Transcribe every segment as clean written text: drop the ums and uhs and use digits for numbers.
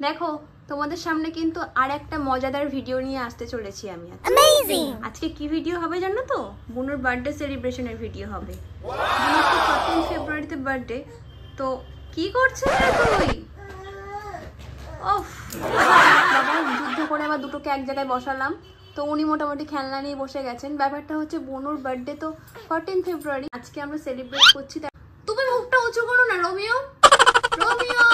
দেখো তোমাদের সামনে কিন্তু আর একটা মজাদার ভিডিও নিয়ে আসতে চলেছি আমি। আজকে কি ভিডিও হবে জানো তো? বুনুর বার্থডে সেলিব্রেশনের ভিডিও হবে। বুনুর তো 14 ফেব্রুয়ারিতে বার্থডে, তো কি করছিস তুই? ওফ বাবা, যুদ্ধ করে আবার দুটোকে এক জায়গায় বসালাম, তো উনি মোটামুটি খেলনা নিয়ে বসে গেছেন। ব্যাপারটা হচ্ছে বুনুর বার্থডে তো 14 ফেব্রুয়ারি, আজকে আমরা সেলিব্রেট করছি। তুমি মুখটা উঁচু করো না রোমিও। রোমিও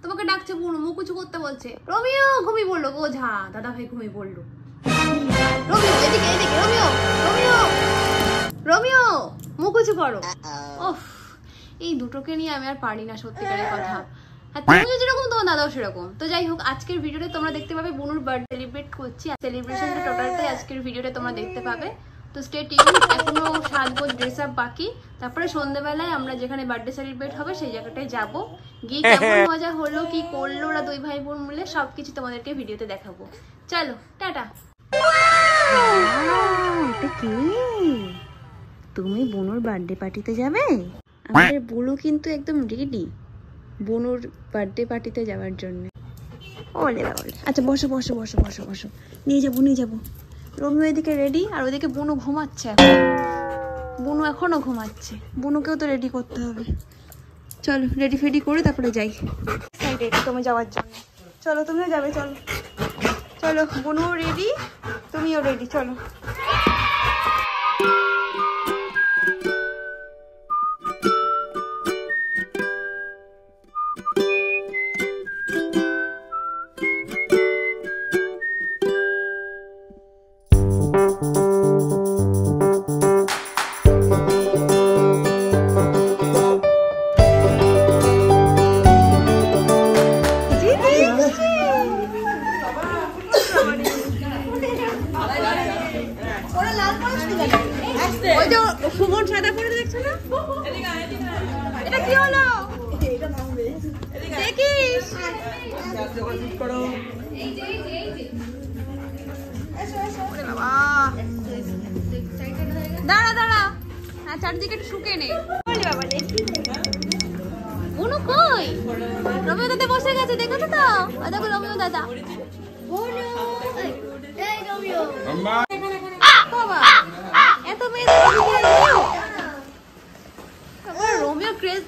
তোমাকে ডাকছে বুনু, মুখ উঁচু করতে বলছে। রোমিও ঘুমিয়ে পড়লো, বোঝা দাদা ভাই ঘুমিয়ে পড়লো। রোমিও এদিকে এদিকে, রোমিও রোমিও রোমিও মুখ উঁচু করো। ওফ এই দুটোকে নিয়ে আমি আর পারি না, সত্যিকারের কথা। হ্যাঁ, তুমিও যেরকম তোমার দাদাও সেরকম। তো যাই হোক, আজকের ভিডিওতে তোমরা দেখতে পাবে বুনুর বার্থডে সেলিব্রেট করছি। সেলিব্রেশনটা টোটালটাই আজকের ভিডিওতে তোমরা দেখতে পাবে। তো স্টে টিউন, এখনো সাজগোজ ড্রেস আপ বাকি। তারপরে সন্ধ্যাবেলায় আমরা যেখানে বার্থডে সেলিব্রেট হবে সেই জায়গাটায় যাব। গিয়ে কেমন মজা হলো, কি করলো ওরা দুই ভাই বোন মিলে, সবকিছু তোমাদেরকে ভিডিওতে দেখাবো। চলো টাটা। এটা কি? তুমি বুনুর বার্থডে পার্টিতে যাবে? আমাদের বুলু কিন্তু একদম রেডি বুনুর বার্থডে পার্টিতে যাওয়ার জন্য। ওলে ওলে, আচ্ছা বসো বসো বসো বসো বসো, নিয়ে যাবো নিয়ে যাবো। রোমিও এদিকে রেডি, আর ওইদিকে বুনু ঘুমাচ্ছে এখন। বুনু এখনো ঘুমাচ্ছে, বুনুকেও তো রেডি করতে হবে। চলো রেডি ফেডি করে তারপরে যাই সাইডে তুমি যাওয়ার জন্য। চলো তুমিও যাবে, চলো চলো। বুনুও রেডি, তুমিও রেডি, চলো। সুমন সাদা পরে দেখছো না? এটা কি হলো দেখিস? দাঁড়া দাঁড়া, হ্যাঁ চারদিকে একটু শুকে নে। বুনু কই? রমিও দাদা বসে গেছে, দেখেছো তো? দেখো রমিও দাদা। এত মেয়ে রোমিও ক্রেজ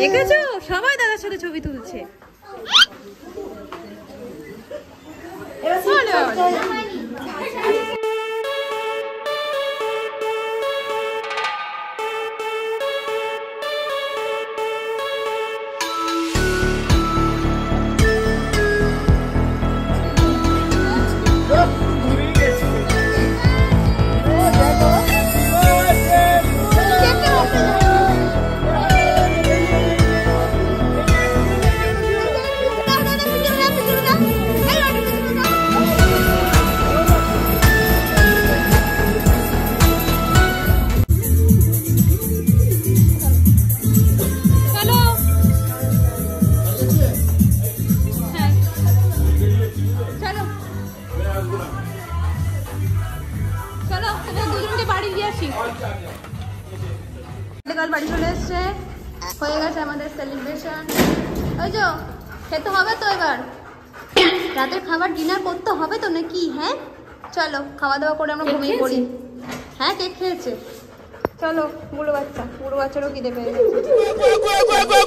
দেখেছো? সবাই দাদার সাথে ছবি তুলছে। বাড়ি চলে এসছে, হয়ে গেছে আমাদের সেলিব্রেশন। ওই যে খেতে হবে তো, এবার রাতের খাবার ডিনার করতে হবে তো নাকি? হ্যাঁ চলো খাওয়া দাওয়া করে আমরা ঘুমিয়ে পড়ি। হ্যাঁ কেক খেয়েছে, চলো। বুড়ো বাচ্চারও খিদে পেয়ে গেছে।